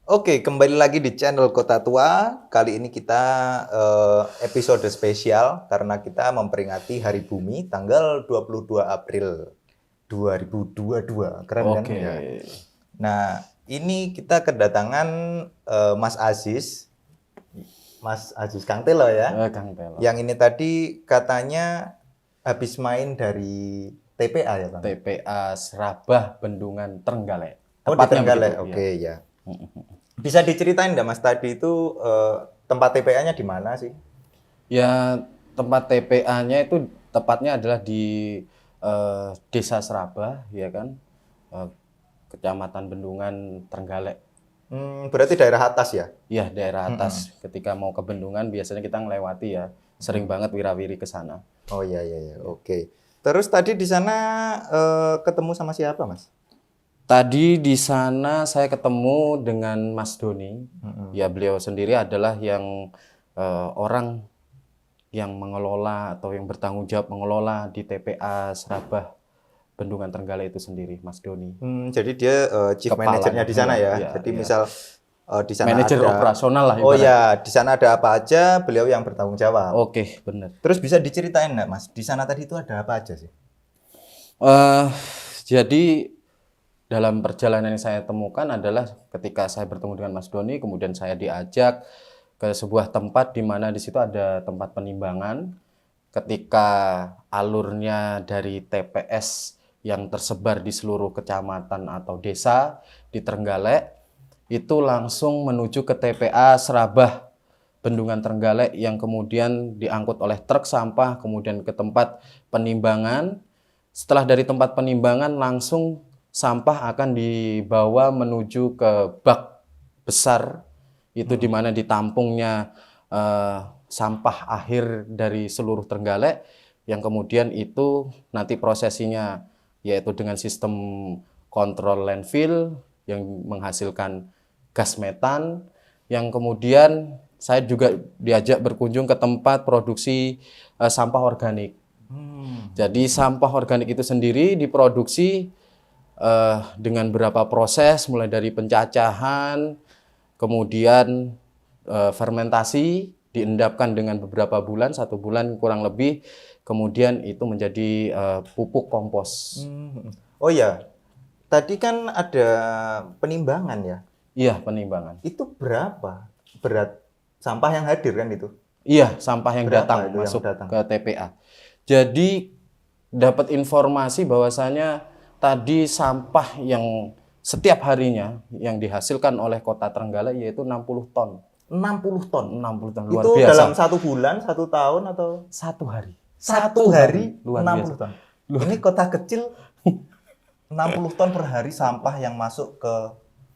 Oke, kembali lagi di channel Kota Tua. Kali ini kita episode spesial karena kita memperingati Hari Bumi tanggal 22 April 2022. Keren kan Oke. ya? Nah, ini kita kedatangan Mas Aziz. Mas Aziz Kang Telo ya. Kang Telo. Yang ini tadi katanya habis main dari TPA ya, Bang? TPA Serabah Bendungan Trenggalek. Oh, di Tepatnya Trenggalek. begitu, Oke, ya. Bisa diceritain nggak Mas tadi itu tempat TPA-nya di mana sih? Ya, tempat TPA-nya itu tepatnya adalah di Desa Serabah, ya kan, Kecamatan Bendungan Trenggalek. Berarti daerah atas ya? Ya, daerah atas. Ketika mau ke Bendungan biasanya kita ngelewati ya, sering banget wirawiri ke sana. Oh iya iya iya. Oke. Terus tadi di sana ketemu sama siapa, Mas? Tadi di sana saya ketemu dengan Mas Doni. Ya, beliau sendiri adalah yang orang yang mengelola atau yang bertanggung jawab mengelola di TPA Serabah Bendungan Trenggalek itu sendiri, Mas Doni. Jadi dia chief Kepala, manajernya di sana ya. iya, Jadi iya. misal di sana Manajer ada operasional lah Oh ibarat. ya, di sana ada apa aja, beliau yang bertanggung jawab. Oke, benar. Terus bisa diceritain nggak, Mas? Di sana tadi itu ada apa aja sih? Jadi dalam perjalanan yang saya temukan adalah ketika saya bertemu dengan Mas Doni, kemudian saya diajak ke sebuah tempat di mana di situ ada tempat penimbangan. Ketika alurnya dari TPS yang tersebar di seluruh kecamatan atau desa di Trenggalek, itu langsung menuju ke TPA Serabah Bendungan Trenggalek yang kemudian diangkut oleh truk sampah, kemudian ke tempat penimbangan. Setelah dari tempat penimbangan langsung sampah akan dibawa menuju ke bak besar, itu di mana ditampungnya sampah akhir dari seluruh Trenggalek, yang kemudian itu nanti prosesinya yaitu dengan sistem kontrol landfill yang menghasilkan gas metan, yang kemudian saya juga diajak berkunjung ke tempat produksi sampah organik. Jadi sampah organik itu sendiri diproduksi dengan beberapa proses, mulai dari pencacahan, kemudian fermentasi, diendapkan dengan beberapa bulan, 1 bulan kurang lebih, kemudian itu menjadi pupuk kompos. Oh ya, tadi kan ada penimbangan ya. Iya, penimbangan. Itu berapa berat sampah yang hadir kan itu? Iya, sampah yang Berapa datang itu yang masuk datang? ke TPA. Jadi dapat informasi bahwasanya tadi sampah yang setiap harinya yang dihasilkan oleh Kota Trenggalek yaitu 60 ton. 60 ton. 60 ton, luar Itu biasa. dalam 1 bulan, 1 tahun atau 1 hari. 1 hari luar 60 biasa. ton. Ini kota kecil 60 ton per hari sampah yang masuk ke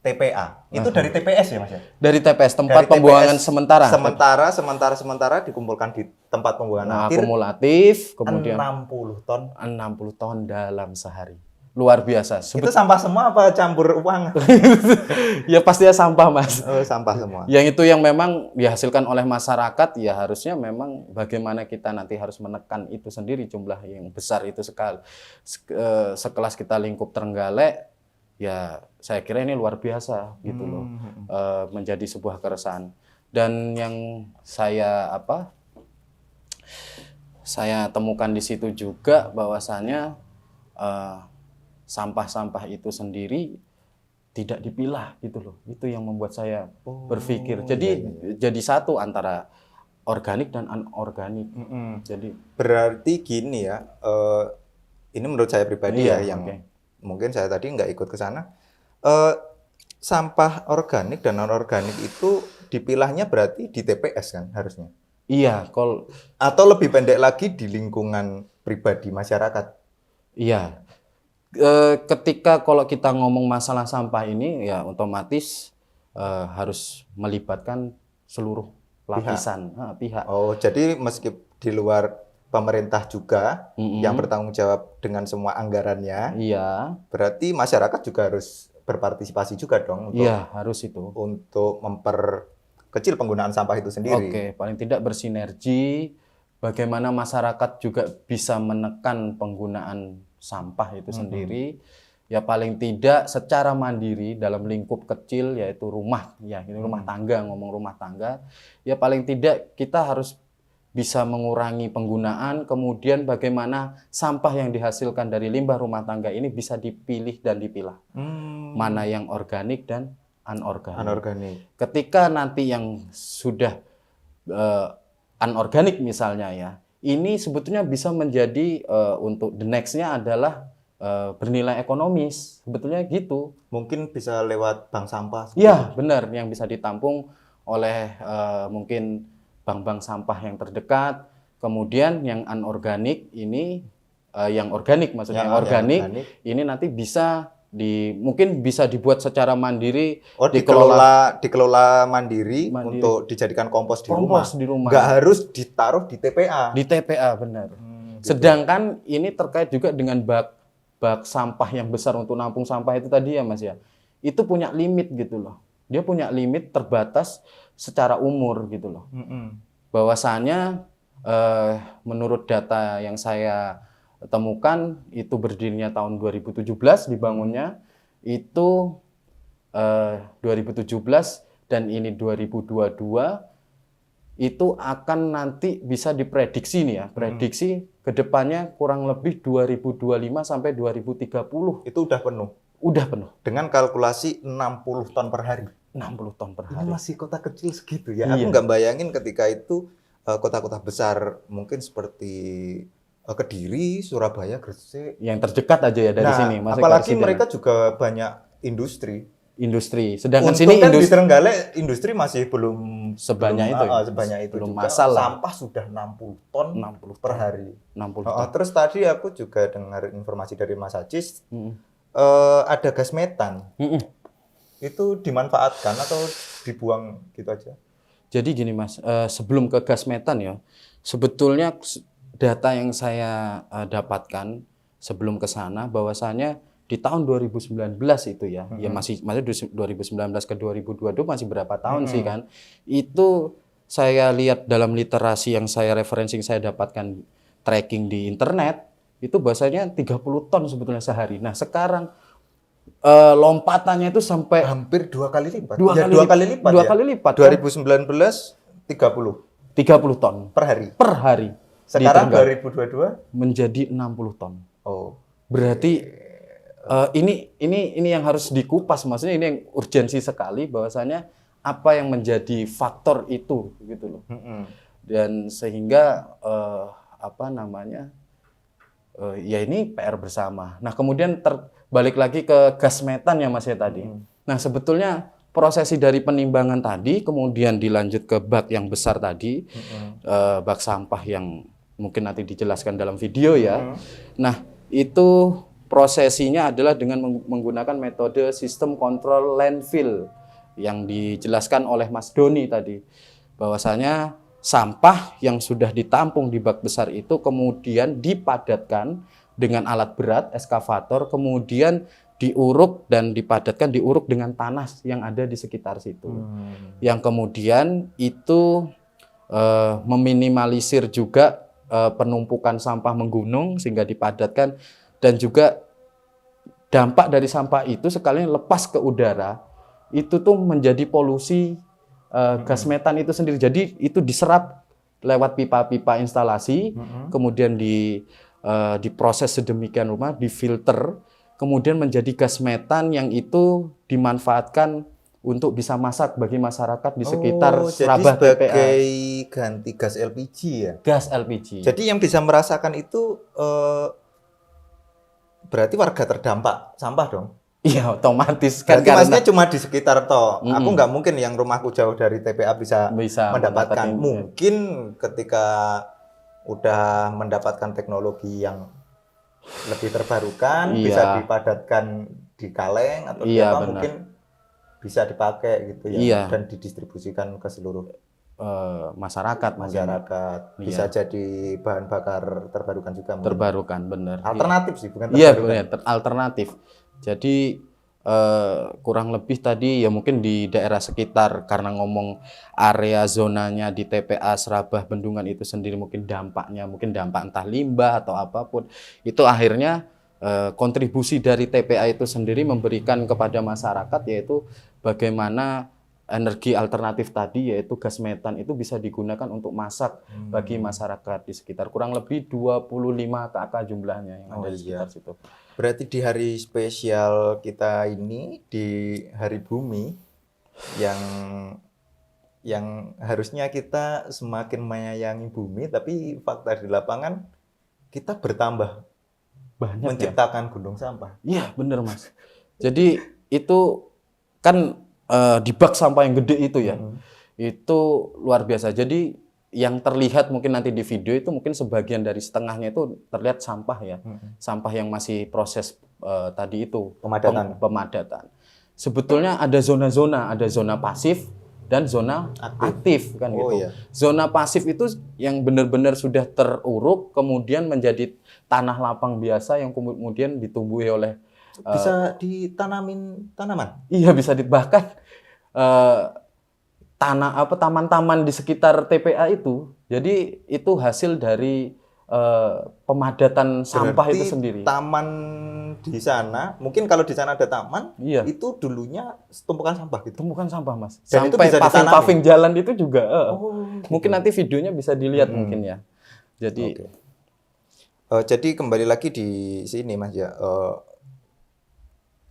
TPA. Itu dari TPS ya, Mas ya? Dari TPS, tempat Dari pembuangan TPS sementara. Sementara dikumpulkan di tempat pembuangan akhir Akumulatif, kemudian 60 ton. 60 ton dalam sehari. Luar biasa. Itu sampah semua apa campur uang? Ya pastinya sampah, Mas. Oh, sampah semua. Yang itu yang memang dihasilkan oleh masyarakat, ya harusnya memang bagaimana kita nanti harus menekan itu sendiri, jumlah yang besar itu sekali. Sekelas kita lingkup Trenggalek, ya saya kira ini luar biasa gitu loh. Menjadi sebuah keresahan. Dan yang saya temukan di situ juga bahwasannya sampah-sampah itu sendiri tidak dipilah gitu loh. Itu yang membuat saya berpikir. Jadi jadi satu antara organik dan anorganik. Jadi Berarti gini ya, ini menurut saya pribadi Iya, ya, yang oke. mungkin saya tadi nggak ikut ke sana. Sampah organik dan non-organik itu dipilahnya berarti di TPS kan harusnya? iya, kalau Atau lebih pendek lagi di lingkungan pribadi masyarakat? iya. Ketika kalau kita ngomong masalah sampah ini ya otomatis harus melibatkan seluruh lapisan pihak. Oh, jadi meski di luar pemerintah juga yang bertanggung jawab dengan semua anggarannya, Iya, berarti masyarakat juga harus berpartisipasi juga dong iya harus itu. untuk memperkecil penggunaan sampah itu sendiri. Oke, paling tidak bersinergi. Bagaimana masyarakat juga bisa menekan penggunaan sampah itu sendiri. ya paling tidak secara mandiri dalam lingkup kecil yaitu rumah, ya ini rumah tangga, ngomong rumah tangga, ya paling tidak kita harus bisa mengurangi penggunaan, kemudian bagaimana sampah yang dihasilkan dari limbah rumah tangga ini bisa dipilih dan dipilah. Mana yang organik dan anorganik. Anorganik. Ketika nanti yang sudah anorganik misalnya ya, ini sebetulnya bisa menjadi untuk the next-nya adalah bernilai ekonomis. Sebetulnya gitu. Mungkin bisa lewat bank sampah. Iya, benar, yang bisa ditampung oleh mungkin bank-bank sampah yang terdekat. Kemudian yang anorganik ini, yang organik maksudnya, yang organik ini nanti bisa mungkin bisa dibuat secara mandiri. Dikelola mandiri untuk dijadikan kompos di rumah. Nggak harus ditaruh di TPA. Di TPA, benar. Gitu. Sedangkan ini terkait juga dengan bak sampah yang besar untuk nampung sampah itu tadi ya Mas ya. Itu punya limit gitu loh. Dia punya limit terbatas secara umur gitu loh. Bahwasanya menurut data yang saya temukan itu berdirinya tahun 2017 dibangunnya itu 2017 dan ini 2022 itu akan nanti bisa diprediksi nih ya, prediksi kedepannya kurang lebih 2025 sampai 2030 itu udah penuh. Udah penuh. Dengan kalkulasi 60 ton per hari. 60 ton per hari. Ini masih kota kecil segitu ya. Iya. Aku nggak bayangin ketika itu kota-kota besar mungkin seperti Kediri, Surabaya, Gresik. Yang terdekat aja ya dari sini. Apalagi mereka juga banyak industri. Sedangkan sini kan di Trenggalek industri masih belum sebanyak itu. Belum juga. Masalah. Sampah sudah 60 ton per hari. 60 ton. Terus tadi aku juga dengar informasi dari Mas Ajis. Ada gas metan. Itu dimanfaatkan atau dibuang gitu aja? Jadi gini Mas, sebelum ke gas metan ya, sebetulnya data yang saya dapatkan sebelum ke sana bahwasanya di tahun 2019 itu ya, ya masih 2019 ke 2022 masih berapa tahun sih kan? Itu saya lihat dalam literasi yang referensi yang saya dapatkan tracking di internet itu bahwasanya 30 ton sebetulnya sehari. Nah, sekarang lompatannya itu sampai hampir 2 kali lipat. Dua kali lipat. 2019 30 ton per hari. Sekarang 2022 menjadi 60 ton. Oh. Berarti ini yang harus dikupas, maksudnya ini yang urgensi sekali bahwasanya apa yang menjadi faktor itu gitu loh. Dan sehingga ya ini PR bersama. Nah, kemudian balik lagi ke gas metan ya Mas ya tadi. Nah, sebetulnya prosesi dari penimbangan tadi kemudian dilanjut ke bak yang besar tadi, bak sampah yang mungkin nanti dijelaskan dalam video ya. Nah, itu prosesinya adalah dengan menggunakan metode sistem kontrol landfill yang dijelaskan oleh Mas Doni tadi. Bahwasanya sampah yang sudah ditampung di bak besar itu kemudian dipadatkan dengan alat berat, eskavator, kemudian diuruk dan diuruk dengan tanah yang ada di sekitar situ. Yang kemudian itu meminimalisir juga penumpukan sampah menggunung sehingga dipadatkan, dan juga dampak dari sampah itu sekalian lepas ke udara itu tuh menjadi polusi gas metan itu sendiri. Jadi itu diserap lewat pipa-pipa instalasi, kemudian diproses sedemikian rupa, difilter, kemudian menjadi gas metan yang itu dimanfaatkan untuk bisa masak bagi masyarakat di sekitar Serabah TPA. Jadi sebagai ganti gas LPG ya? Gas LPG. Jadi yang bisa merasakan itu berarti warga terdampak sampah dong? Iya, otomatis kan. Berarti maksudnya cuma di sekitar toh. Aku nggak mungkin yang rumahku jauh dari TPA bisa mendapatkan. Mungkin ketika udah mendapatkan teknologi yang lebih terbarukan, bisa dipadatkan di kaleng atau mungkin bisa dipakai gitu ya, dan didistribusikan ke seluruh masyarakat. Bisa jadi bahan bakar terbarukan juga. Terbarukan, benar. Alternatif sih, bukan terbarukan. Iya, benar, alternatif. Jadi kurang lebih tadi ya mungkin di daerah sekitar, karena ngomong area zonanya di TPA Serabah Bendungan itu sendiri mungkin dampak entah limbah atau apapun, itu akhirnya kontribusi dari TPA itu sendiri memberikan kepada masyarakat, yaitu bagaimana energi alternatif tadi, yaitu gas metan itu bisa digunakan untuk masak bagi masyarakat di sekitar. Kurang lebih 25 KK jumlahnya yang ada di sekitar situ. Berarti di hari spesial kita ini, di Hari Bumi, yang harusnya kita semakin menyayangi bumi, tapi fakta di lapangan kita bertambah Banyak menciptakan gunung sampah. Iya, bener Mas. Jadi itu kan di bak sampah yang gede itu ya, itu luar biasa. Jadi yang terlihat mungkin nanti di video itu mungkin sebagian dari setengahnya itu terlihat sampah ya, sampah yang masih proses tadi itu pemadatan. Sebetulnya ada zona-zona, ada zona pasif dan zona aktif kan gitu. Iya. Zona pasif itu yang benar-benar sudah teruruk kemudian menjadi tanah lapang biasa yang kemudian ditumbuhi oleh Bisa ditanamin tanaman? iya bisa bahkan taman-taman di sekitar TPA itu. Jadi itu hasil dari pemadatan sampah itu sendiri. Taman di sana, mungkin kalau di sana ada taman, Iya. itu dulunya tumpukan sampah gitu. Tumpukan sampah, Mas. Dan itu Sampai bisa ditanami? paving jalan itu juga. Gitu. Mungkin nanti videonya bisa dilihat mungkin ya. Jadi Oke. Jadi kembali lagi di sini Mas ya.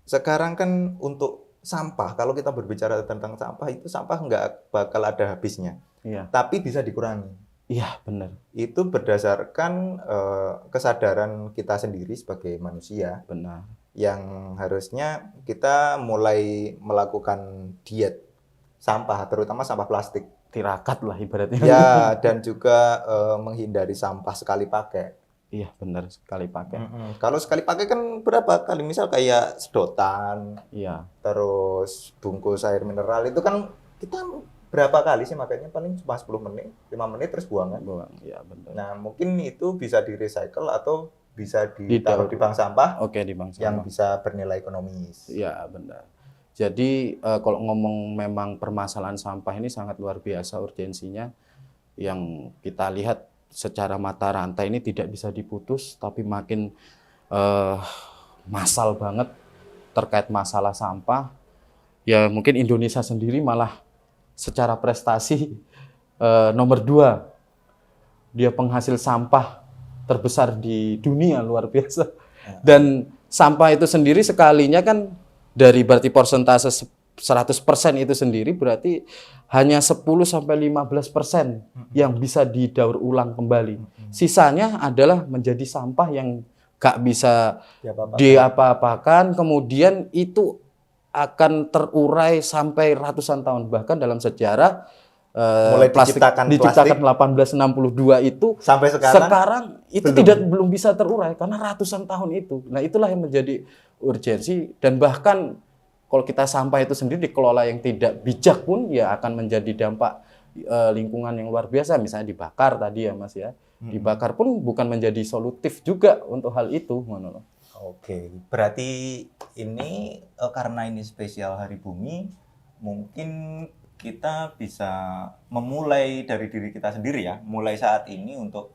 Sekarang kan untuk sampah, kalau kita berbicara tentang sampah, itu sampah nggak bakal ada habisnya. iya. Tapi bisa dikurangi. Iya, benar. Itu berdasarkan kesadaran kita sendiri sebagai manusia, Benar. yang harusnya kita mulai melakukan diet sampah, terutama sampah plastik. Tirakat lah ibaratnya. Ya, dan juga menghindari sampah sekali pakai. Iya, benar sekali pakai. Kalau sekali pakai kan berapa kali? Misal kayak sedotan, Iya. terus bungkus air mineral, itu kan kita berapa kali sih makanya? Paling cuma 10 menit, 5 menit terus buang kan? Buang. Iya, benar. Nah, mungkin itu bisa di-recycle atau bisa ditaruh di bank sampah Oke, di bank yang sampah. bisa bernilai ekonomis. Iya, benar. Jadi kalau ngomong memang permasalahan sampah ini sangat luar biasa urgensinya, yang kita lihat secara mata rantai ini tidak bisa diputus, tapi makin massal banget terkait masalah sampah. Ya mungkin Indonesia sendiri malah secara prestasi nomor 2, dia penghasil sampah terbesar di dunia, luar biasa. Dan sampah itu sendiri sekalinya kan dari berarti persentase 100% itu sendiri berarti hanya 10-15% yang bisa didaur ulang kembali. Sisanya adalah menjadi sampah yang gak bisa diapa-apakan, kemudian itu akan terurai sampai ratusan tahun. Bahkan dalam sejarah Mulai diciptakan 1862 itu sampai sekarang itu belum bisa terurai karena ratusan tahun itu. Nah, itulah yang menjadi urgensi, dan bahkan kalau kita sampah itu sendiri dikelola yang tidak bijak pun ya akan menjadi dampak lingkungan yang luar biasa. Misalnya dibakar tadi ya Mas ya. Dibakar pun bukan menjadi solutif juga untuk hal itu. Oke, berarti ini karena ini spesial Hari Bumi, mungkin kita bisa memulai dari diri kita sendiri ya, mulai saat ini untuk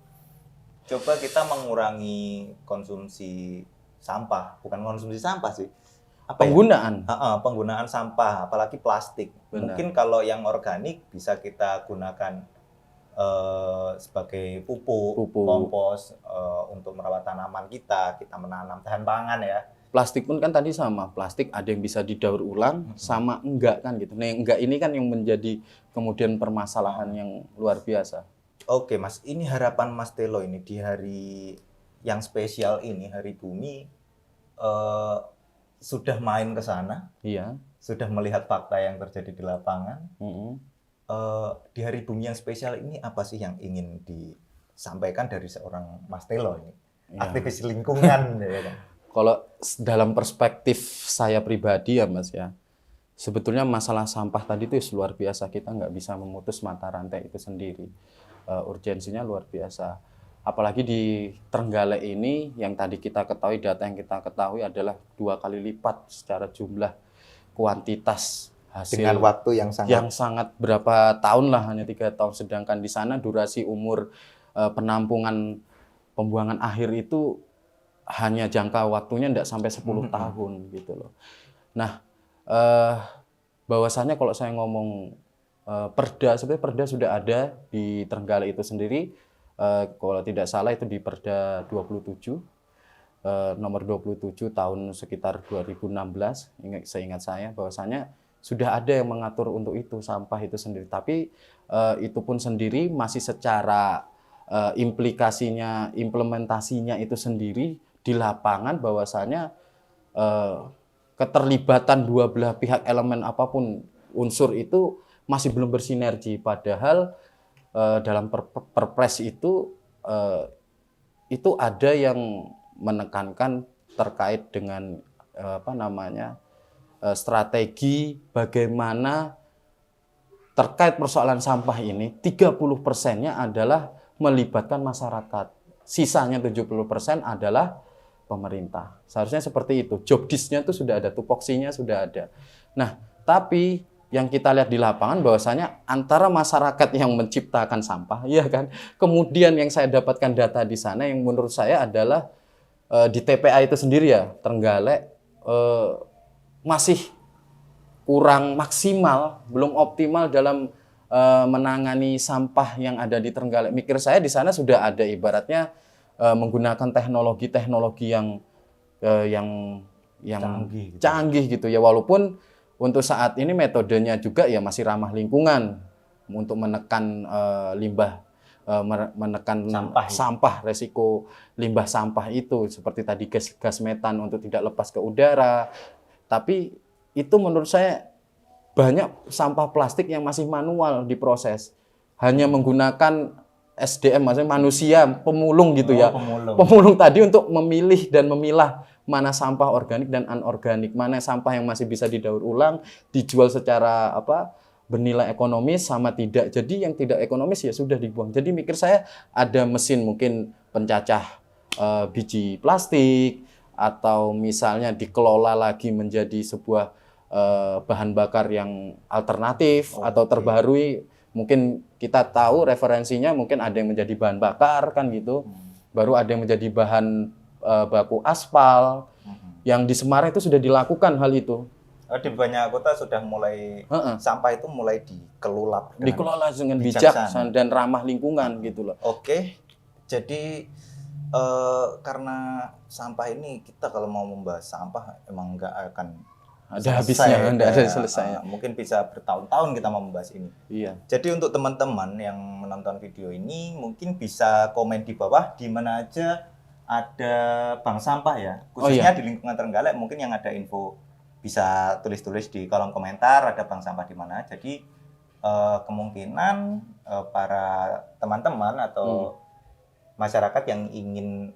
coba kita mengurangi konsumsi sampah, bukan konsumsi sampah sih. Penggunaan. Penggunaan sampah, apalagi plastik. Benar. Mungkin kalau yang organik bisa kita gunakan sebagai pupuk, kompos untuk merawat tanaman kita menanam bahan pangan ya. Plastik pun kan tadi sama, plastik ada yang bisa didaur ulang, sama enggak kan gitu. Nah, yang enggak ini kan yang menjadi kemudian permasalahan yang luar biasa. Oke Mas, ini harapan Mas Telo ini di hari yang spesial ini, Hari Bumi, sudah main ke sana, iya, sudah melihat fakta yang terjadi di lapangan. Di Hari Bumi yang spesial ini apa sih yang ingin disampaikan dari seorang Mas Telo ini, aktivis lingkungan ya kan? Kalau dalam perspektif saya pribadi ya Mas ya, sebetulnya masalah sampah tadi itu luar biasa, kita nggak bisa memutus mata rantai itu sendiri. Urgensinya luar biasa. Apalagi di Trenggalek ini yang tadi kita ketahui, data yang kita ketahui adalah 2 kali lipat secara jumlah kuantitas hasil. Dengan waktu yang sangat berapa tahun lah, hanya 3 tahun. Sedangkan di sana durasi umur penampungan pembuangan akhir itu hanya jangka waktunya tidak sampai 10 tahun gitu loh. Nah, bahwasannya kalau saya ngomong perda, sebenarnya perda sudah ada di Trenggalek itu sendiri. Kalau tidak salah itu di Perda 27, nomor 27 tahun sekitar 2016, seingat saya bahwasanya sudah ada yang mengatur untuk itu, sampah itu sendiri. Tapi itu pun sendiri masih secara implementasinya itu sendiri di lapangan bahwasanya keterlibatan dua belah pihak elemen apapun unsur itu masih belum bersinergi. Padahal dalam perpres itu ada yang menekankan terkait dengan strategi bagaimana terkait persoalan sampah ini 30%-nya adalah melibatkan masyarakat. Sisanya 70% adalah pemerintah. Seharusnya seperti itu. Job desk-nya itu sudah ada, tupoksinya sudah ada. Nah, tapi yang kita lihat di lapangan bahwasanya antara masyarakat yang menciptakan sampah, ya kan. Kemudian yang saya dapatkan data di sana yang menurut saya adalah di TPA itu sendiri ya, Trenggalek masih kurang maksimal, belum optimal dalam menangani sampah yang ada di Trenggalek. Mikir saya di sana sudah ada ibaratnya menggunakan teknologi-teknologi yang canggih gitu ya, walaupun untuk saat ini metodenya juga ya masih ramah lingkungan untuk menekan menekan sampah, resiko limbah sampah itu seperti tadi gas metan untuk tidak lepas ke udara. Tapi itu menurut saya banyak sampah plastik yang masih manual diproses, hanya menggunakan SDM, maksudnya manusia pemulung gitu ya. Pemulung tadi untuk memilih dan memilah mana sampah organik dan anorganik, mana sampah yang masih bisa didaur ulang, dijual secara bernilai ekonomis sama tidak. Jadi yang tidak ekonomis ya sudah dibuang. Jadi mikir saya ada mesin mungkin pencacah biji plastik, atau misalnya dikelola lagi menjadi sebuah bahan bakar yang alternatif atau terbaharui. Mungkin kita tahu referensinya mungkin ada yang menjadi bahan bakar kan gitu. Baru ada yang menjadi bahan baku aspal. Yang di Semarang itu sudah dilakukan hal itu. Di banyak kota sudah mulai sampah itu mulai dikelola dengan bijak dan ramah lingkungan gitu loh. Oke. Jadi karena sampah ini kita kalau mau membahas sampah emang nggak akan ada habisnya, nggak ada selesai. Mungkin bisa bertahun-tahun kita mau membahas ini. Iya. Jadi untuk teman-teman yang menonton video ini mungkin bisa komen di bawah di mana aja ada bank sampah ya, khususnya di lingkungan Trenggalek. Mungkin yang ada info bisa tulis-tulis di kolom komentar ada bank sampah di mana. Jadi kemungkinan para teman-teman atau masyarakat yang ingin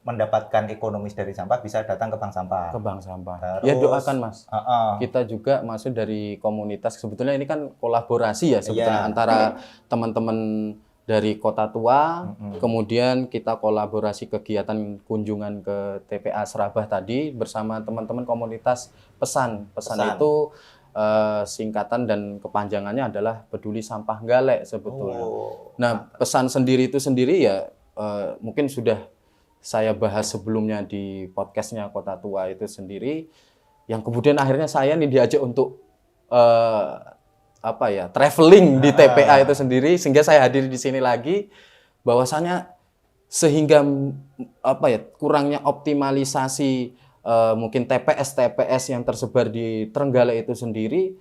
mendapatkan ekonomis dari sampah bisa datang ke bank sampah. Ke bank sampah. Terus, ya doakan Mas. Kita juga masuk dari komunitas. Sebetulnya ini kan kolaborasi ya sebetulnya antara teman-teman dari Kota Tua, kemudian kita kolaborasi kegiatan kunjungan ke TPA Serabah tadi bersama teman-teman komunitas pesan. Pesan itu singkatan dan kepanjangannya adalah Peduli Sampah Galek sebetulnya. Nah, pesan sendiri itu sendiri ya mungkin sudah saya bahas sebelumnya di podcastnya Kota Tua itu sendiri, yang kemudian akhirnya saya nih diajak untuk traveling di TPA itu sendiri, sehingga saya hadir di sini lagi, bahwasanya sehingga kurangnya optimalisasi mungkin TPS yang tersebar di Trenggalek itu sendiri,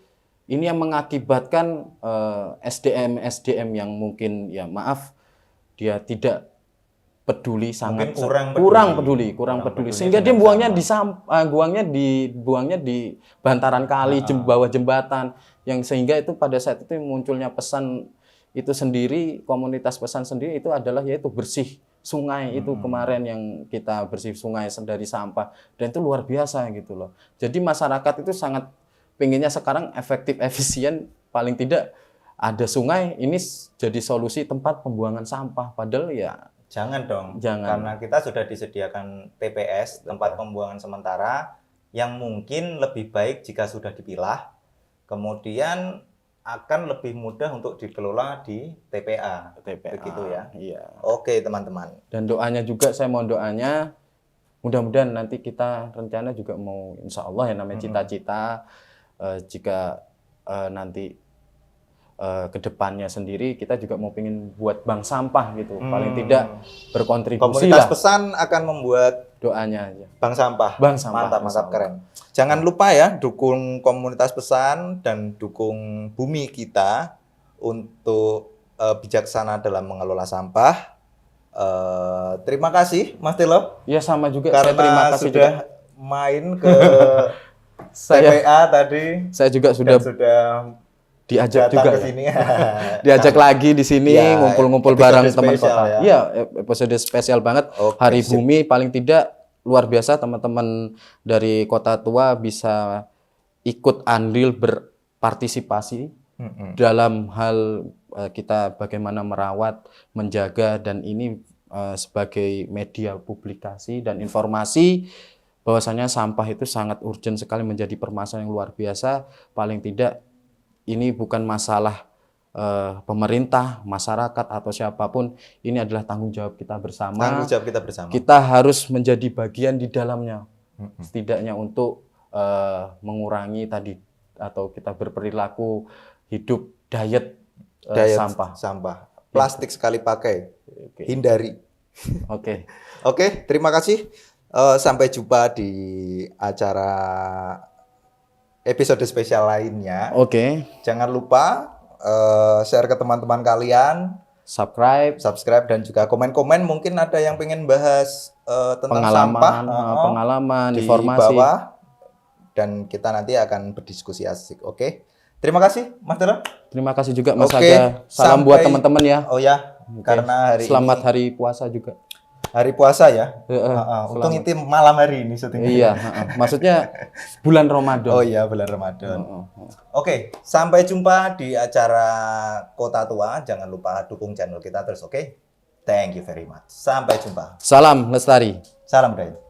ini yang mengakibatkan SDM yang mungkin dia tidak peduli, sangat kurang peduli sehingga dia buangnya di bantaran kali, bawah jembatan, yang sehingga itu pada saat itu munculnya pesan itu sendiri, komunitas pesan sendiri itu adalah yaitu bersih sungai itu kemarin yang kita bersih sungai dari sampah, dan itu luar biasa gitu loh. Jadi masyarakat itu sangat pengennya sekarang efektif, efisien, paling tidak ada sungai ini jadi solusi tempat pembuangan sampah, padahal ya jangan dong, karena kita sudah disediakan TPS, tempat pembuangan sementara, yang mungkin lebih baik jika sudah dipilah, kemudian akan lebih mudah untuk dikelola di TPA. Begitu ya? Iya. Oke teman-teman. Dan doanya juga, saya mohon doanya, mudah-mudahan nanti kita rencana juga mau insya Allah ya namanya cita-cita jika nanti kedepannya sendiri kita juga mau pengen buat bank sampah gitu, paling tidak berkontribusi Komunitas lah. pesan akan membuat Doanya aja. bank sampah. Bank sampah, Mantap, insya mantap, Allah. keren. Jangan lupa ya, dukung komunitas pesan dan dukung bumi kita untuk bijaksana dalam mengelola sampah. Terima kasih, Mas Telo, Ya sama juga. Saya terima karena kasih sudah juga. main ke Saya TPA tadi. saya juga sudah Dan sudah diajak datang juga ke ya. sini. Diajak lagi di sini Ya, ngumpul-ngumpul episode bareng teman spesial kota. ya. Iya, episode spesial banget. Oke, Hari sip. Bumi paling tidak luar biasa teman-teman dari Kota Tua bisa ikut andil berpartisipasi dalam hal kita bagaimana merawat, menjaga dan ini sebagai media publikasi dan informasi bahwasanya sampah itu sangat urgent sekali menjadi permasalahan yang luar biasa. Paling tidak ini bukan masalah pemerintah, masyarakat atau siapapun, ini adalah tanggung jawab kita bersama. Tanggung jawab kita bersama. Kita harus menjadi bagian di dalamnya, setidaknya untuk mengurangi tadi atau kita berperilaku hidup diet, Diet sampah. Plastik sekali pakai. Oke. Hindari. Oke. Oke, terima kasih. Sampai jumpa di acara episode spesial lainnya. Oke. Jangan lupa share ke teman-teman kalian, subscribe dan juga komen-komen. Mungkin ada yang pengen bahas tentang sampah, pengalaman, di informasi. bawah, dan kita nanti akan berdiskusi asik. Oke, terima kasih, Mas Tera. Terima kasih juga Mas Oke, Aga. Salam buat teman-teman ya. Oh ya, karena hari Selamat ini hari puasa juga. hari puasa ya. Selamat. Untung itu malam hari ini syutingnya. Iya, maksudnya bulan Ramadan. Oh iya, bulan Ramadan. Oke, sampai jumpa di acara Kota Tua. Jangan lupa dukung channel kita terus, oke? Thank you very much. Sampai jumpa. Salam lestari. Salam budaya.